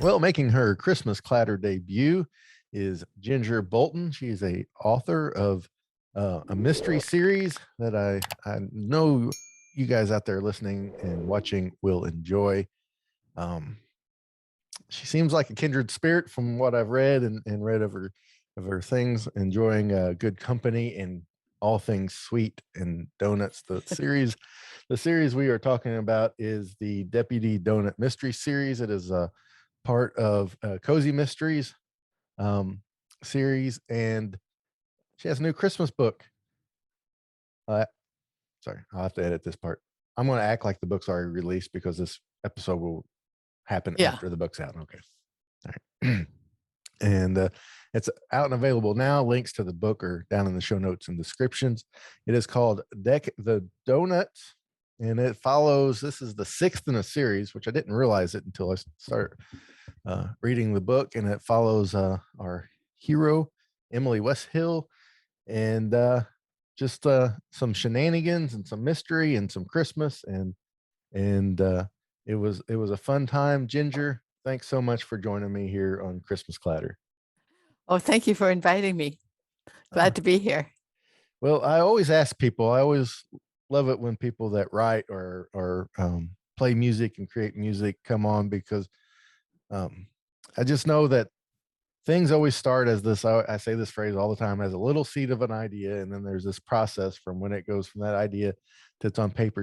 Well, making her Christmas Clatter debut is Ginger Bolton. She's a author of a mystery series that I know you guys out there listening and watching will enjoy. Um, she seems like a kindred spirit from what I've read and read of her things, enjoying good company and all things sweet and donuts. The series we are talking about is the Deputy Donut Mystery Series. It is a part of Cozy Mysteries series, and she has a new Christmas book. Uh, Sorry, I'll have to edit this part. I'm going to act like the book's already released because this episode will happen Yeah. after the book's out. Okay. All right. And it's out and available now. Links to the book are down in the show notes and descriptions. It is called Deck the Donut, and it follows, this is the 6th in a series, which I didn't realize it until I started reading the book, and it follows our hero, Emily Westhill, and just some shenanigans and some mystery and some Christmas, and it was a fun time. Ginger, thanks so much for joining me here on Christmas Clatter. Oh, thank you for inviting me. Glad to be here. Well, I always ask people, I always love it when people that write or play music and create music come on, because I just know that things always start as this. I say this phrase all the time, as a little seed of an idea, and then there's this process from when it goes from that idea to it's on paper.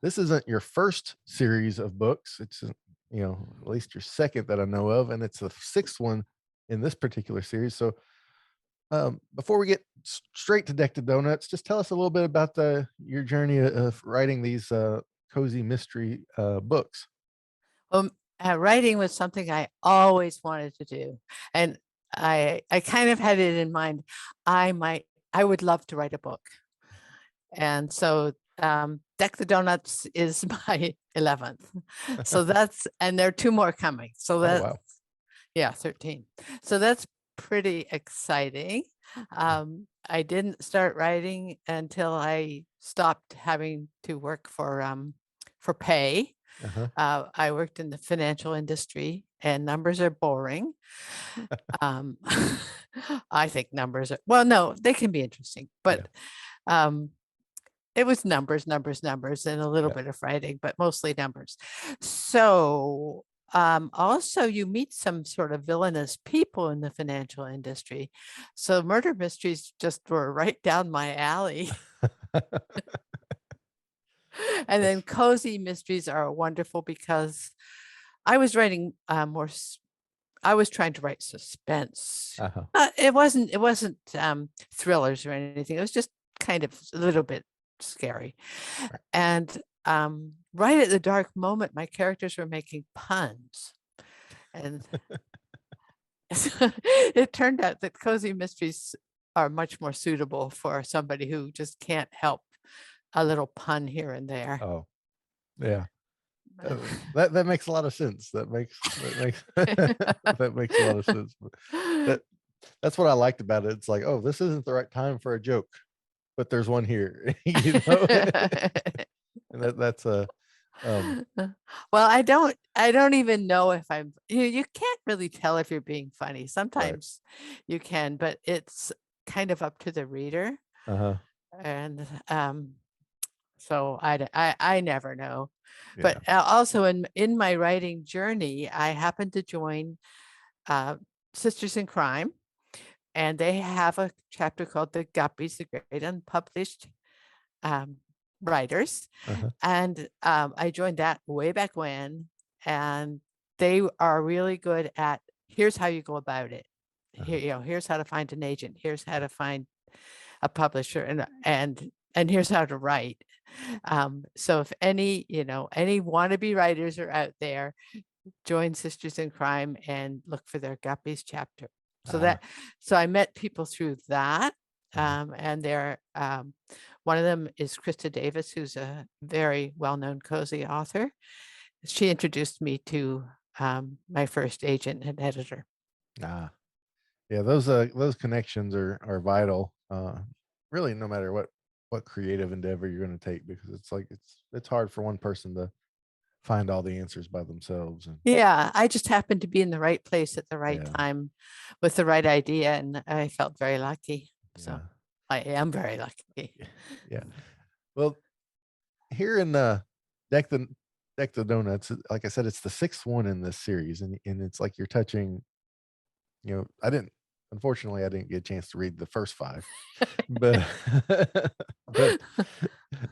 This isn't your first series of books. It's at least your second that I know of, and it's the 6th one in this particular series. So before we get straight to Deck the Donuts, just tell us a little bit about your journey of writing these cozy mystery books. Writing was something I always wanted to do, and I kind of had it in mind. I would love to write a book, and so Deck the Donuts is my 11th. So and there are 2 more coming. So that's wow. Yeah, 13. So that's pretty exciting. I didn't start writing until I stopped having to work for pay. I worked in the financial industry, and numbers are boring. I think numbers are, well, no, they can be interesting, but it was numbers, and a little bit of writing, but mostly numbers. So also you meet some sort of villainous people in the financial industry. So murder mysteries just were right down my alley. And then cozy mysteries are wonderful because I was writing I was trying to write suspense. It wasn't thrillers or anything. It was just kind of a little bit scary. And right at the dark moment, my characters were making puns. And it turned out that cozy mysteries are much more suitable for somebody who just can't help a little pun here and there. Oh, yeah. That makes a lot of sense. That makes that makes a lot of sense. That's what I liked about it. It's like, oh, this isn't the right time for a joke, but there's one here, and that's a well, I don't even know if you can't really tell if you're being funny. Sometimes you can, but it's kind of up to the reader. And so I never know. But also in my writing journey, I happened to join Sisters in Crime, and they have a chapter called The Guppies, the Great Unpublished Writers. And I joined that way back when, and they are really good at, here's how you go about it. Here, here's how to find an agent. Here's how to find a publisher, and here's how to write. So if any wannabe writers are out there, join Sisters in Crime and look for their Guppies chapter. So I met people through that. And they're one of them is Krista Davis, who's a very well-known cozy author. She introduced me to my first agent and editor. Yeah, those connections are vital. Really, no matter what creative endeavor you're going to take, because it's like it's hard for one person to find all the answers by themselves. And Yeah, I just happened to be in the right place at the right yeah, time with the right idea, and I felt very lucky. So yeah, I am very lucky. yeah. Well, here in Deck the Deck the Donuts, like I said, it's the sixth one in this series, and it's like you're touching. I didn't. Unfortunately, I didn't get a chance to read the first five, but but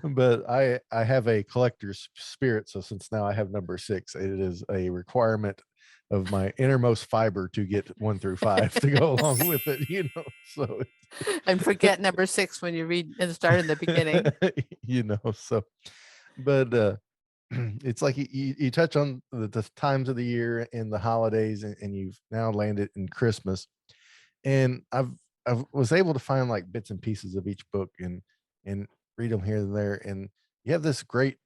but I have a collector's spirit. So since now I have number six, it is a requirement of my innermost fiber to get one through five to go along with it. So And forget number 6 when you read and start in the beginning. so but it's like you touch on the times of the year and the holidays, and you've now landed in Christmas. And I was able to find like bits and pieces of each book and read them here and there. And you have this great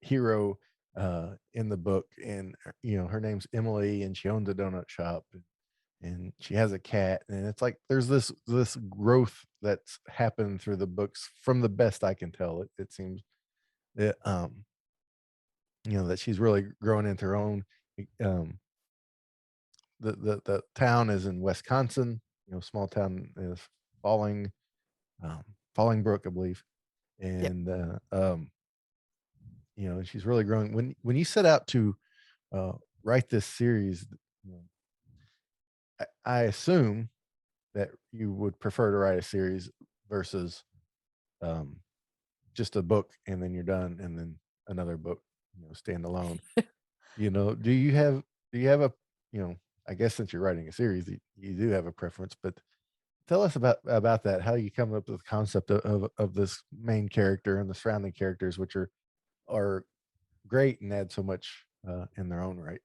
hero in the book, and her name's Emily, and she owns a donut shop, and she has a cat, and it's like there's this growth that's happened through the books, from the best I can tell. It seems that that she's really growing into her own. um the town is in Wisconsin. Small town is Falling um, Fallingbrook, I believe. Yep. And she's really growing. When you set out to write this series, you know, I assume that you would prefer to write a series versus um, just a book and then you're done, and then another book, stand alone. Do you have a you know I guess since you're writing a series, you do have a preference, but tell us about that. How you come up with the concept of this main character and the surrounding characters, which are great and add so much in their own right.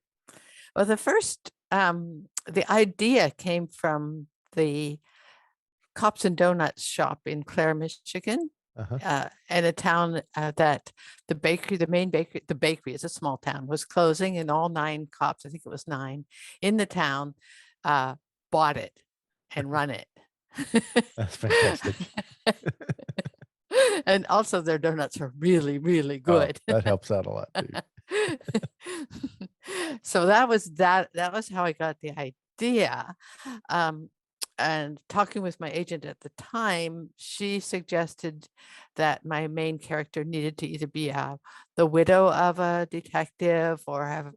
Well, the idea came from the Cops and Donuts shop in Clare, Michigan, Uh-huh. in a town that the main bakery, the bakery is a small town, was closing, and all 9 cops, I think it was 9, in the town bought it and run it. That's fantastic. And also their donuts are really, really Oh, good. that helps out a lot too. So that was how I got the idea. Um, and talking with my agent at the time, she suggested that my main character needed to either be the widow of a detective or have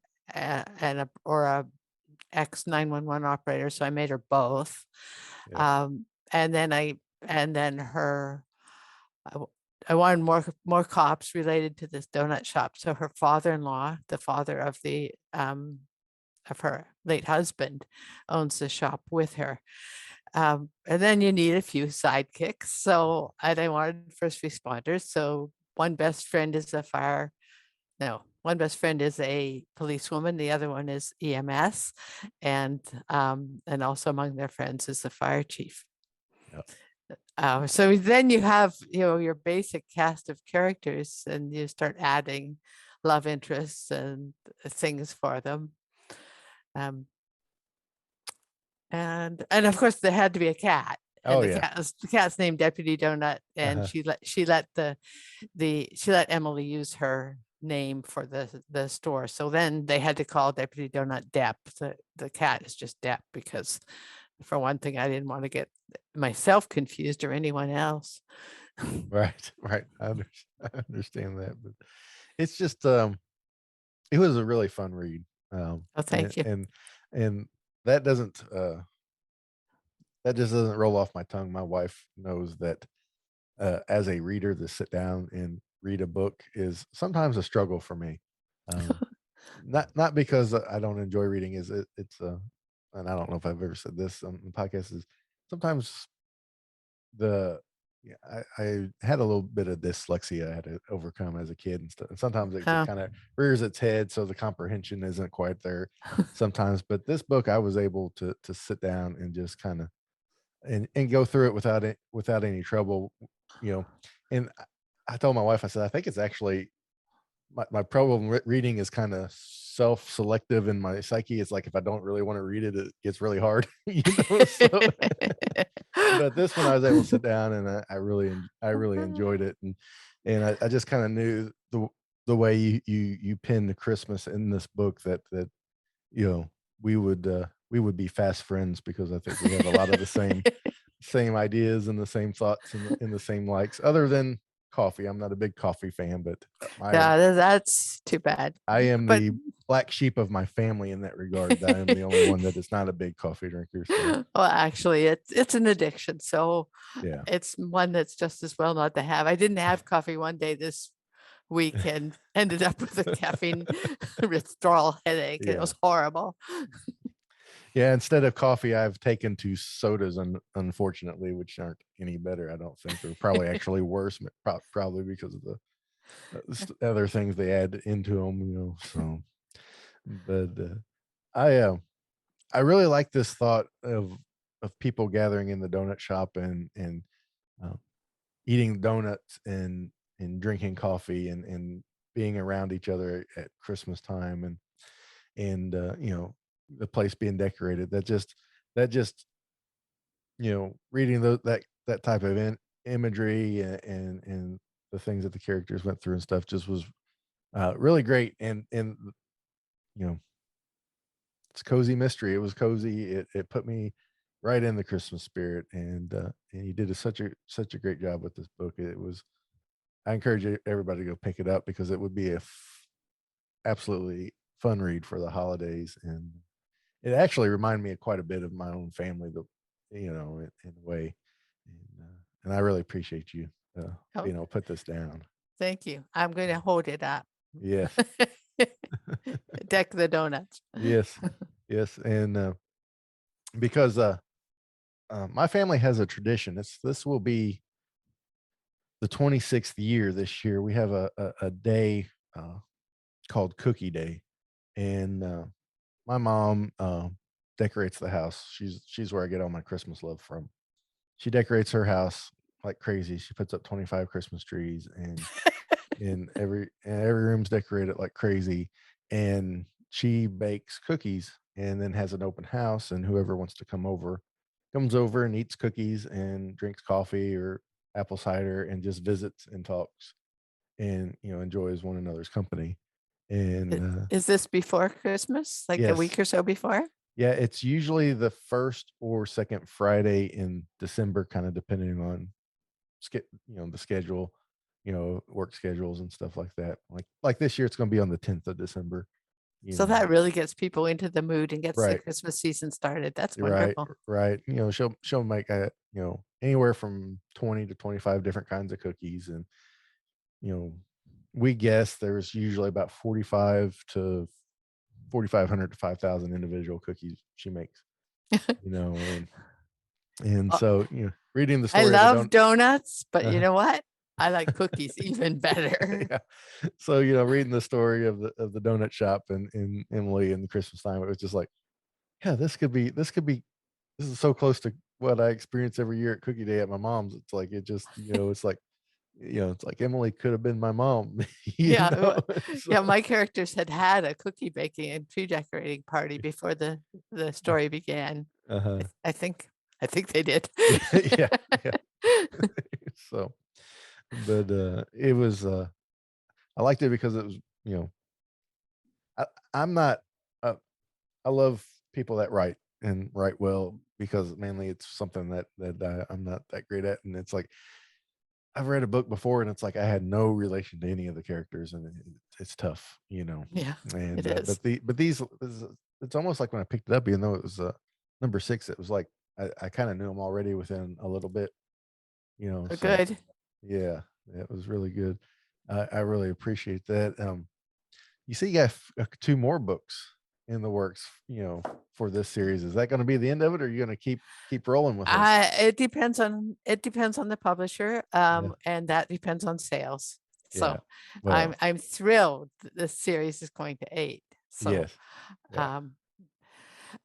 or a ex 911 operator. So I made her both. Yeah. And then her I w- I wanted more cops related to this donut shop. So her father-in-law, the father of her late husband, owns the shop with her. And then you need a few sidekicks. And I wanted first responders. So one best friend is a fire. No, one best friend is a policewoman. The other one is EMS, and also among their friends is the fire chief. Yeah. So then you have, your basic cast of characters, and you start adding love interests and things for them. Um, and of course there had to be a cat, and Oh yeah. the cat's named Deputy Donut, and Uh-huh. she let Emily use her name for the store. So then they had to call Deputy Donut Dep. The cat is just Dep because, for one thing, I didn't want to get myself confused or anyone else. Right. Right. I understand that, but it's just it was a really fun read. Oh, And thank you. and that doesn't that just doesn't roll off my tongue. My wife knows that as a reader, to sit down and read a book is sometimes a struggle for me. Um, not because I don't enjoy reading. It's and I don't know if I've ever said this on the podcast, is sometimes the yeah, I had a little bit of dyslexia I had to overcome as a kid and stuff. And sometimes it Oh, kind of rears its head, so the comprehension isn't quite there sometimes. But this book, I was able to sit down and just kind of and go through it without any trouble, you know. And I told my wife, I said, I think it's actually my problem reading is kind of self-selective in my psyche. It's like if I don't really want to read it, it gets really hard, So, but this one I was able to sit down and I really enjoyed it, and I just kind of knew the way you pinned Christmas in this book that you know we would be fast friends because I think we have a lot of the same ideas and the same thoughts and the same likes. Other than coffee, I'm not a big coffee fan, but Yeah, that's too bad. I am But the black sheep of my family in that regard. I am the only one that is not a big coffee drinker. So well, actually, it's an addiction, so yeah, it's one that's just as well not to have. I didn't have coffee one day this week and ended up with a caffeine withdrawal headache. It yeah. was horrible. Yeah, instead of coffee, I've taken to sodas, unfortunately, which aren't any better, I don't think, or probably actually worse, probably because of the other things they add into them, So, but I I really like this thought of people gathering in the donut shop and uh, eating donuts and drinking coffee and being around each other at Christmas time and the place being decorated. That just reading that type of imagery and the things that the characters went through and stuff just was really great and you know it's cozy mystery. It was cozy. It put me right in the Christmas spirit and he did such a great job with this book. It was I encourage everybody to go pick it up because it would be absolutely fun read for the holidays and it actually reminded me of quite a bit of my own family, in a way, and I really appreciate you, Oh, being able to put this down. thank you. I'm going to hold it up. Yes, Deck the donuts. yes, yes, and because my family has a tradition. This will be the 26th year this year. We have a day called Cookie Day, and my mom decorates the house. She's where I get all my Christmas love from. She decorates her house like crazy. She puts up 25 Christmas trees and every room's decorated like crazy. And she bakes cookies and then has an open house and whoever wants to come over comes over and eats cookies and drinks coffee or apple cider and just visits and talks and enjoys one another's company. And Is this before Christmas? Like a yes, week or so before? yeah, it's usually the first or second Friday in December, kind of depending on the schedule, work schedules and stuff like that. Like this year, it's going to be on the 10th of December. You So know, that really gets people into the mood and gets the right, Christmas season started. That's right, wonderful. right. She'll make anywhere from 20 to 25 different kinds of cookies, and you know, we guess there's usually about 4,500 to 5,000 individual cookies she makes. You know, and Uh, so reading the I story of the love don't. donuts, but you Uh, know what? I like cookies even better. yeah. So reading the story of the donut shop and Emily and the Christmas time, it was just like, yeah, this is so close to what I experience every year at Cookie Day at my mom's. It's like it just it's like Emily could have been my mom, Yeah, So, yeah. My characters had a cookie baking and tree decorating party before the story began. uh-huh. I think they did. Yeah, yeah, yeah. So, but it was I liked it because it was I, I'm not uh, I love people that write and write well because mainly it's something that I'm not that great at, and it's like I've read a book before, and it's like I had no relation to any of the characters, and it's tough, Yeah, it And is. but these it's almost like when I picked it up, even though it was number six, it was like I kind of knew them already within a little bit, So Good. yeah, it was really good. I really appreciate that. You see, you got two more books in the works, for this series. Is that going to be the end of it, or are you going to keep rolling with them? It depends on the publisher, Yeah, and that depends on sales. yeah. So Well, I'm thrilled that this series is going to 8. So yes, yeah, um,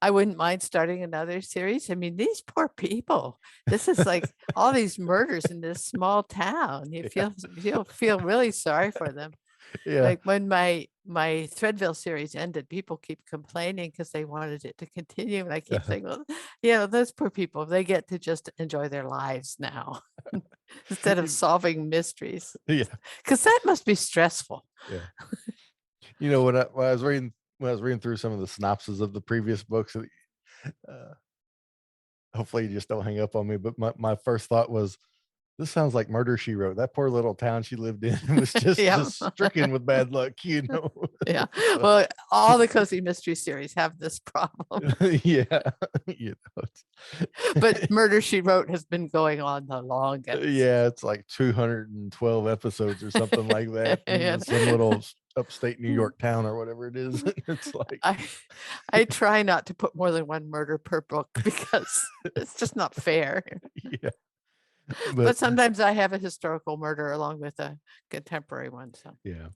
I wouldn't mind starting another series. I mean, these poor people. This is like all these murders in this small town. You yeah, feel really sorry for them. yeah, Like when my Threadville series ended, people keep complaining because they wanted it to continue, and I keep uh-huh. saying, "Well, those poor people, they get to just enjoy their lives now." instead of solving mysteries, Yeah, because that must be stressful. yeah. You know, when I was reading through some of the synopses of the previous books, uh, hopefully you just don't hang up on me, but my first thought was, this sounds like Murder, She Wrote. That poor little town she lived in was just Yeah. just stricken with bad luck, you know? Yeah. So, Well, all the cozy mystery series have this problem, yeah, you know, but Murder She Wrote has been going on the longest. yeah, it's like 212 episodes or something like that in And some little upstate New York town or whatever it is. It's like, I try not to put more than one murder per book because it's just not fair. yeah, But but sometimes I have a historical murder along with a contemporary one. So yeah.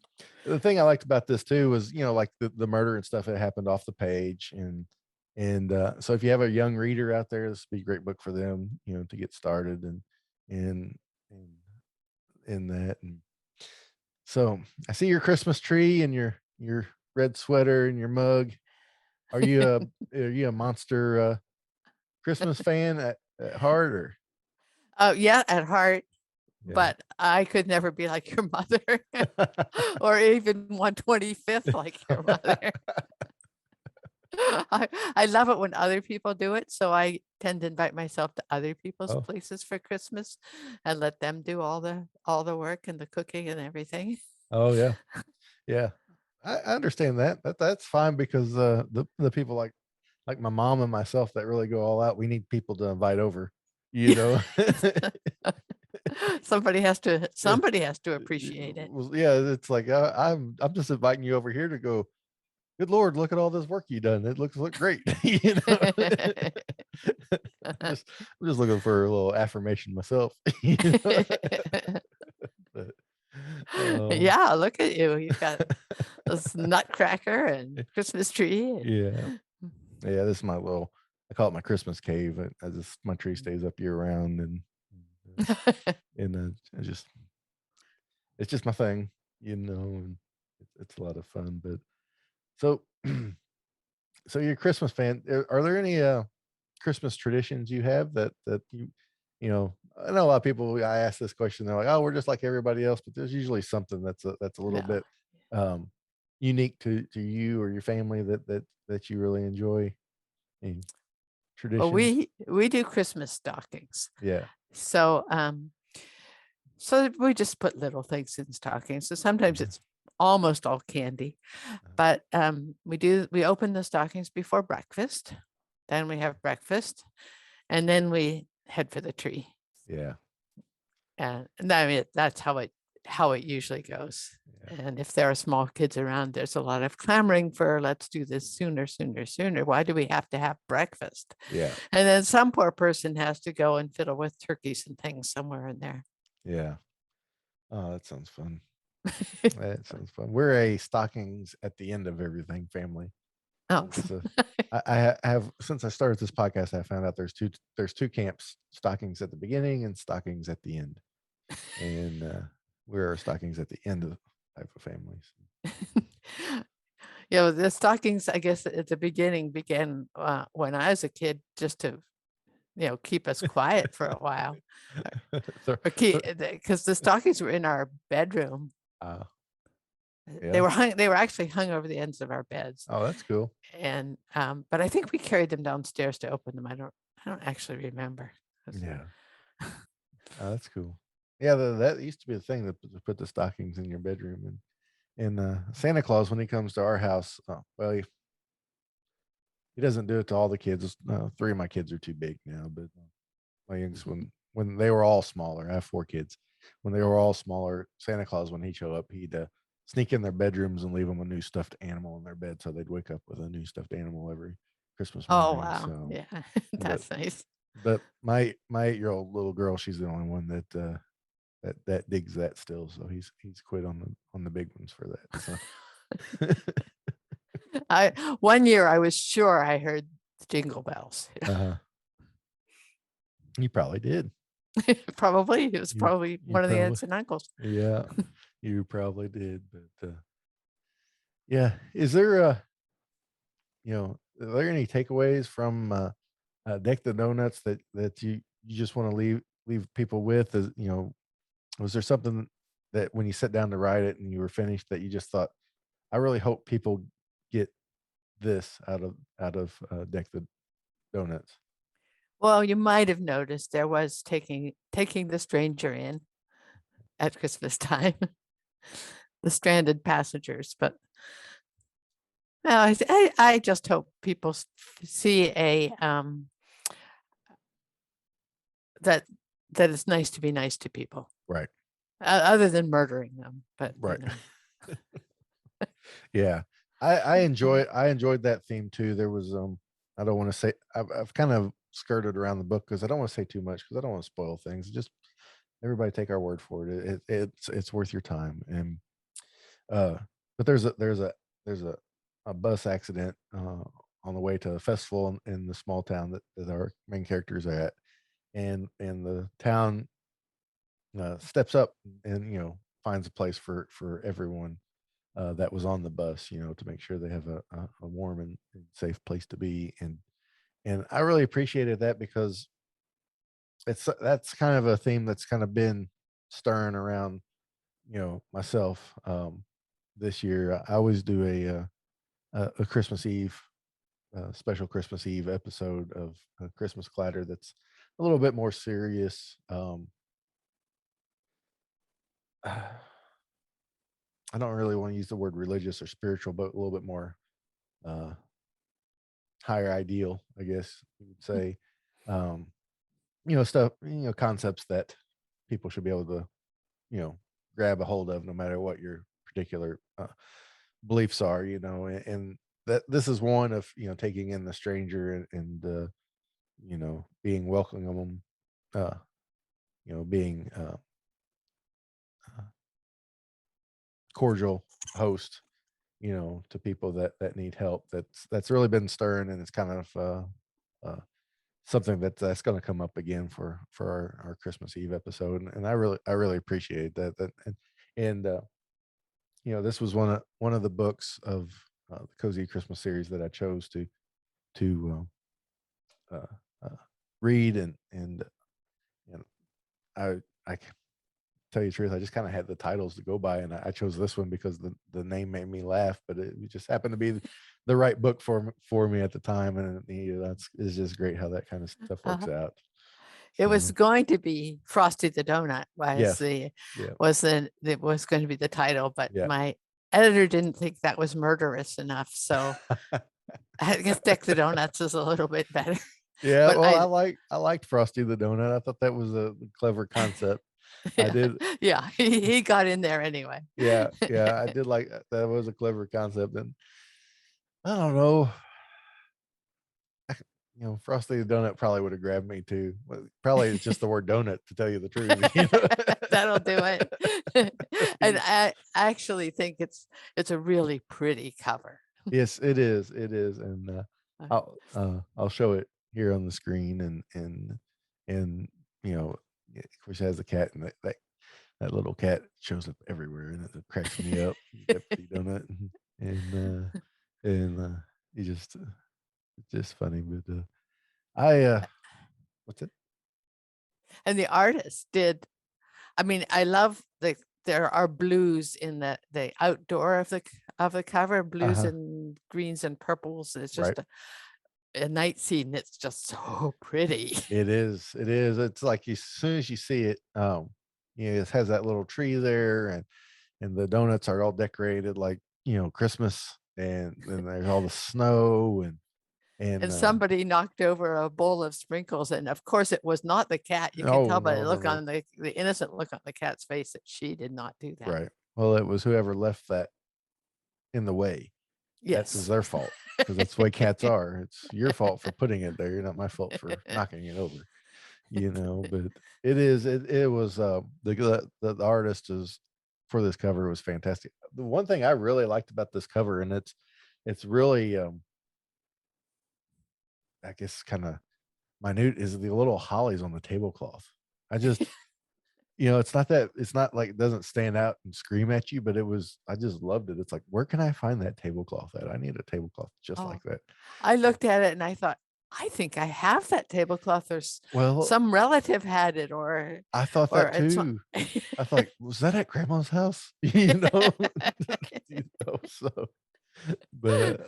The thing I liked about this too was, like the murder and stuff that happened off the page. And so if you have a young reader out there, this would be a great book for them, to get started and and in that. And so I see your Christmas tree and your red sweater and your mug. Are you a monster Christmas fan at heart, or oh yeah, at heart, yeah? but I could never be like your mother or even 125th like your mother. I love it when other people do it. So I tend to invite myself to other people's Oh, places for Christmas and let them do all the work and the cooking and everything. oh yeah, yeah. I understand that. That's fine because the people like my mom and myself that really go all out. We need people to invite over, you Yeah. know. Yeah. Somebody has to appreciate it. Well, yeah, it's like I'm just inviting you over here to go. Good Lord, look at all this work you done. It look great. I'm just looking for a little affirmation myself. But, um, Yeah, look at you. You've got this nutcracker and Christmas tree. yeah, yeah. This is my little. I call it my Christmas cave. My tree stays up year round, and it's just my thing, and it's a lot of fun. But so, so you're a Christmas fan. Are there any Christmas traditions you have that I know a lot of people. I ask this question, they're like, "Oh, we're just like everybody else," but there's usually something that's a little No. bit um, unique to you or your family that you really enjoy. Any Well, traditions? we do Christmas stockings. Yeah. So we just put little things in stockings. So sometimes Uh-huh. it's almost all candy, but we open the stockings before breakfast. Then we have breakfast, and then we head for the tree. Yeah. And I mean that's how it usually goes. Yeah. And if there are small kids around, there's a lot of clamoring for let's do this sooner, sooner, sooner. Why do we have to have breakfast? Yeah. And then some poor person has to go and fiddle with turkeys and things somewhere in there. Yeah. Oh, that sounds fun. That sounds fun. We're a stockings at the end of everything family. Oh, So I have since I started this podcast, I found out there's two camps: stockings at the beginning and stockings at the end. And we're stockings at the end of the type of families. the stockings, I guess, at the beginning began when I was a kid, just to keep us quiet for a while, So, or keep because the stockings were in our bedroom. uh, They yeah. were hung. They were actually hung over the ends of our beds, Oh, that's cool. and but I think we carried them downstairs to open them. I don't actually remember. Yeah. Oh, that's cool. Yeah, that used to be the thing to put the stockings in your bedroom. And Santa Claus, when he comes to our house, well, he doesn't do it to all the kids. Three of my kids are too big now, but my youngest one, when they were all smaller, I have four kids. When they were all smaller, Santa Claus, when he'd show up, he'd sneak in their bedrooms and leave them a new stuffed animal in their bed, so they'd wake up with a new stuffed animal every Christmas Oh morning. wow, So, yeah, but that's nice. but my 8-year-old little girl, she's the only one that digs that still. So he's quit on the big ones for that. So I One year I was sure I heard jingle bells. uh, you probably did. Probably it was You probably you one of the probably aunts and uncles. yeah, you probably did. But yeah, is there are there any takeaways from Deck the Donuts that you just want to leave people with is, was there something that when you sat down to write it and you were finished that you just thought, I really hope people get this out of Deck the Donuts? Well, you might have noticed there was taking the stranger in at Christmas time, the stranded passengers. But no, I just hope people see that it's nice to be nice to people, Right. other than murdering them. But Right. Yeah. I enjoyed that theme too. There was I don't want to say I've kind of skirted around the book because I don't want to say too much because I don't want to spoil things. Just everybody take our word for it. It's worth your time. And uh but there's a bus accident on the way to a festival in the small town that our main characters are at. And the town steps up and finds a place for everyone that was on the bus, to make sure they have a warm and safe place to be. And I really appreciated that because that's kind of a theme that's kind of been stirring around, myself. This year, I always do a Christmas Eve, special Christmas Eve episode of Christmas Clatter that's a little bit more serious. I don't really want to use the word religious or spiritual, but a little bit more uh, higher ideal, I guess you would say. Um, stuff, concepts that people should be able to, you know, grab a hold of, no matter what your particular beliefs are. And that this is one of taking in the stranger and being welcoming them, being uh, cordial host, to people that need help. That's really been stirring, and it's kind of something that's going to come up again for our Christmas Eve episode. And I really appreciate that. And this was one of the books of the Cozy Christmas series that I chose to uh, uh, read. And I tell you the truth, I just kind of had the titles to go by, and I chose this one because the name made me laugh, but it just happened to be the right book for me at the time. And that's it's just great how that kind of stuff works Uh-huh. out. It was So going to be Frosty the Donut yes, yeah, it was going to be the title, but yeah. my editor didn't think that was murderous enough. So I guess Deck the Donuts is a little bit better. Yeah, But well, I liked Frosty the Donut. I thought that was a clever concept. I yeah, did. yeah, he got in there anyway. Yeah, yeah, I did like that. Was a clever concept. And I don't know, Frosty the Donut probably would have grabbed me too. Probably it's just the word donut, to tell you the truth. That'll do it. And I actually think it's a really pretty cover. Yes, it is. It is. And Uh, I'll show it here on the screen. And of course, it has a cat, and that little cat shows up everywhere, and it cracks me up. Deputy Donut. And he just it's just funny. But what's it? And the artist did. I mean, I love there are blues in the outdoor of the cover, blues Uh-huh. and greens and purples. It's Right. just a night scene. It's just so pretty. It is. It is. It's like as soon as you see it, it has that little tree there, and the donuts are all decorated like Christmas, and then there's all the snow and And somebody knocked over a bowl of sprinkles, and of course it was not the cat. You can oh, tell by no, the no, look no. on the innocent look on the cat's face that she did not do that. Right. Well, it was whoever left that in the way. That was Yes. their fault, because that's the way cats are. It's your fault for putting it there. You're not my fault for knocking it over. But it was the artist is for this cover was fantastic. The one thing I really liked about this cover, and it's really I guess kind of minute, is the little hollies on the tablecloth. I just it's not like it doesn't stand out and scream at you, but I just loved it. It's like, where can I find that tablecloth at? I need a tablecloth just Oh, like that. I looked at it and I thought, I think I have that tablecloth, or Well, some relative had it, or I thought or that it's too. I thought, was that at grandma's house? You know, so, but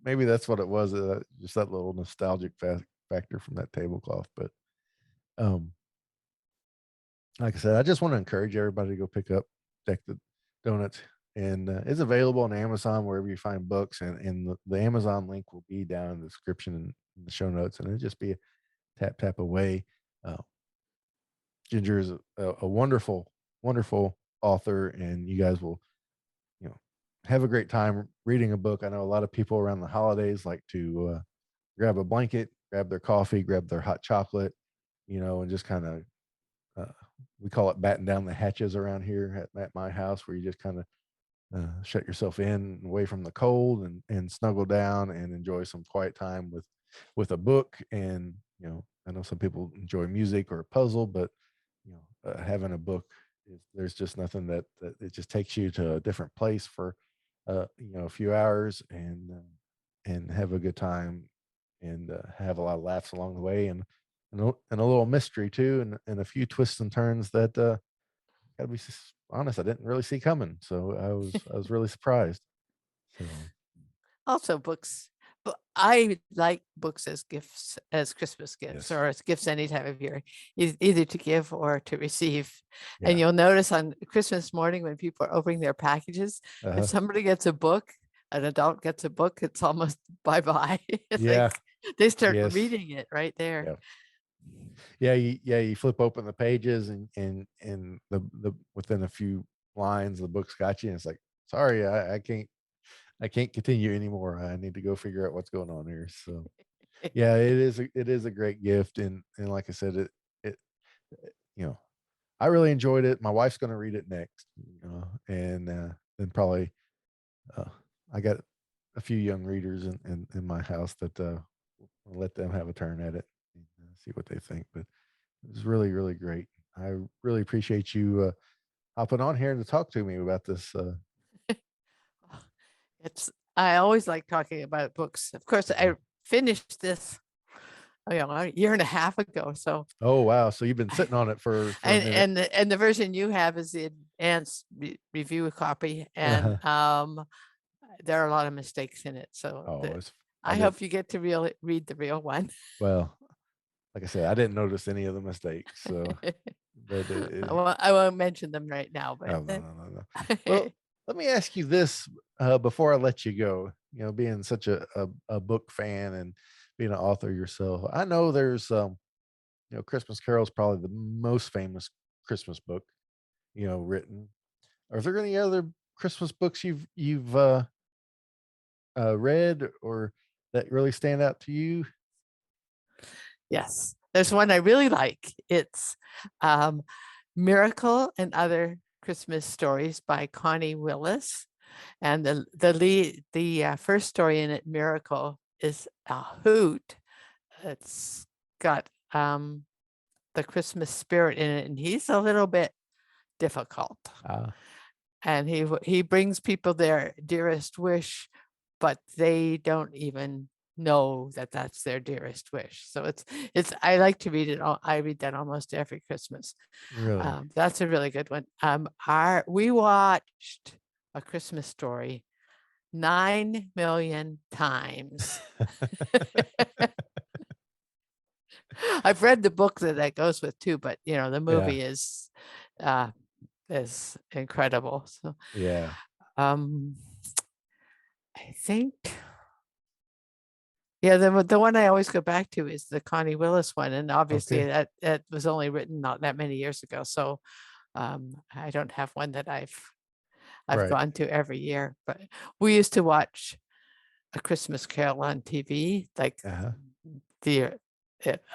maybe that's what it was. Just that little nostalgic factor from that tablecloth. But um, like I said, I just want to encourage everybody to go pick up Deck the Donuts, and it's available on Amazon wherever you find books, and the Amazon link will be down in the description and in the show notes, and it'll just be a tap away. Uh, Ginger is a wonderful, wonderful author, and you guys will, you know, have a great time reading a book. I know a lot of people around the holidays like to grab a blanket, grab their coffee, grab their hot chocolate, and just kind of we call it batten down the hatches around here at my house, where you just kind of shut yourself in away from the cold and snuggle down and enjoy some quiet time with a book. And I know some people enjoy music or a puzzle, but having a book there's just nothing that it just takes you to a different place for a few hours and have a good time and have a lot of laughs along the way and a little mystery too and a few twists and turns that gotta be honest, I didn't really see coming. So I was really surprised. So also books. But I like books as gifts, as Christmas gifts, yes, or as gifts any time of year, either to give or to receive. And yeah, you'll notice on Christmas morning when people are opening their packages, if uh-huh, somebody gets a book, an adult gets a book, it's almost bye bye. It's yeah, like they start yes, reading it right there. yeah, you flip open the pages and the within a few lines the book's got you and it's like, sorry, I can't continue anymore. I need to go figure out what's going on here. So yeah, it is a great gift, and like I said, it you know I really enjoyed it. My wife's going to read it next, and then probably uh, I got a few young readers in my house that I'll let them have a turn at it and see what they think. But it was really really great. I really appreciate you hopping on here to talk to me about this. It's I always like talking about books. Of course, I finished this, a year and a half ago. So Oh wow! So you've been sitting on it for a and minute. the version you have is the advanced review copy, and Uh-huh. there are a lot of mistakes in it. So Oh, it's I I did hope you get to read the real one. well. Like I said, I didn't notice any of the mistakes. So, but I won't mention them right now, but oh no no no no. Well, let me ask you this before I let you go. Being such a book fan and being an author yourself, I know there's Christmas Carol is probably the most famous Christmas book written. Are there any other Christmas books you've read or that really stand out to you? yes, there's one I really like. It's um, Miracle and Other Christmas Stories by Connie Willis. And the first story in it, Miracle, is a hoot. It's got the Christmas spirit in it, and he's a little bit difficult. Uh, And he brings people their dearest wish, but they don't even know that that's their dearest wish. So it's I like to read it. I read that almost every Christmas. really? That's a really good one. We watched A Christmas Story 9 million times. I've read the book that goes with too, but the Yeah. movie uh, is incredible. So Yeah. um, I think, yeah, the one I always go back to is the Connie Willis one, and obviously Okay. that was only written not that many years ago. So I don't have one that I've Right. gone to every year. But we used to watch A Christmas Carol on TV, like Uh-huh. the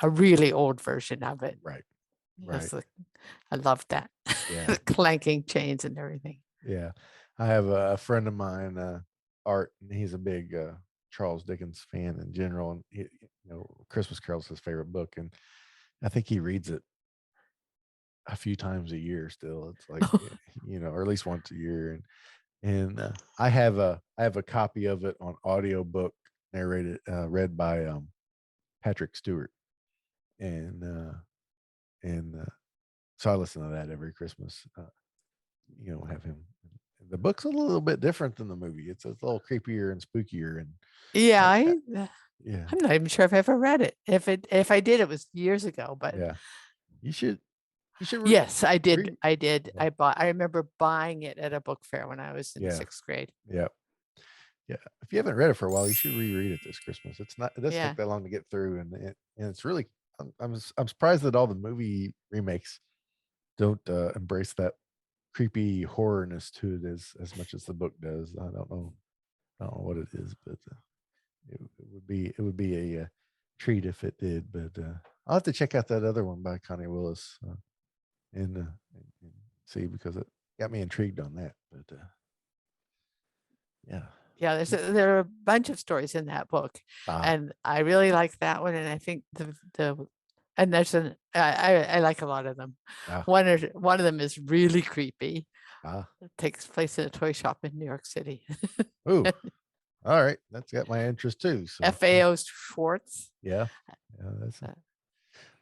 a really old version of it. Right. Right. Yes, I loved that. Yeah. The clanking chains and everything. Yeah. I have a friend of mine, Art, and he's a big Charles Dickens fan in general. And Christmas Carol's his favorite book. And I think he reads it a few times a year still. It's like, or at least once a year. And I have a copy of it on audiobook narrated, read by Patrick Stewart, and so I listen to that every Christmas. Have him. The book's a little bit different than the movie. It's a little creepier and spookier, and Yeah, yeah, I'm not even sure if I ever read it. If I did, it was years ago, but yeah. You should yes, I did. read. I did. Yeah, I remember buying it at a book fair when I was in yeah, 6th grade. yeah, yeah. If you haven't read it for a while, you should reread it this Christmas. It doesn't Yeah. take that long to get through, and it's really. I'm surprised that all the movie remakes don't embrace that creepy horrorness to it as much as the book does. I don't know what it is, but it would be a treat if it did. But I'll have to check out that other one by Connie Willis and see, because it got me intrigued on that. But yeah, Yeah, there are a bunch of stories in that book, ah and I really like that one. And I think the and there's I like a lot of them. ah One of them is really creepy. ah. It takes place in a toy shop in New York City. Ooh, all right, that's got my interest too. So FAO Schwartz. yeah, yeah, that's. Uh,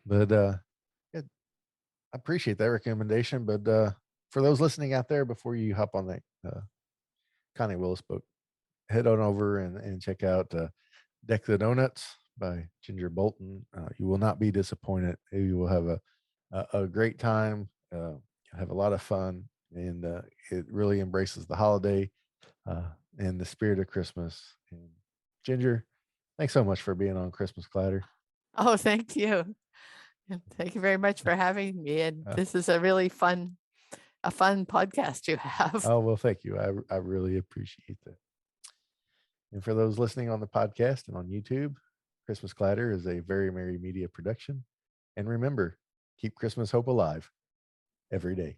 But yeah, I appreciate that recommendation. But for those listening out there, before you hop on that Connie Willis book, head on over and check out Deck the Donuts by Ginger Bolton. You will not be disappointed. You will have a great time. You'll have a lot of fun, and it really embraces the holiday and the spirit of Christmas. And Ginger, thanks so much for being on Christmas Clatter. Oh, thank you. And thank you very much for having me. And Uh, this is a fun podcast you have. oh well, thank you. I really appreciate that. And for those listening on the podcast and on YouTube, Christmas Clatter is a Very Merry Media production. And remember, keep Christmas hope alive every day.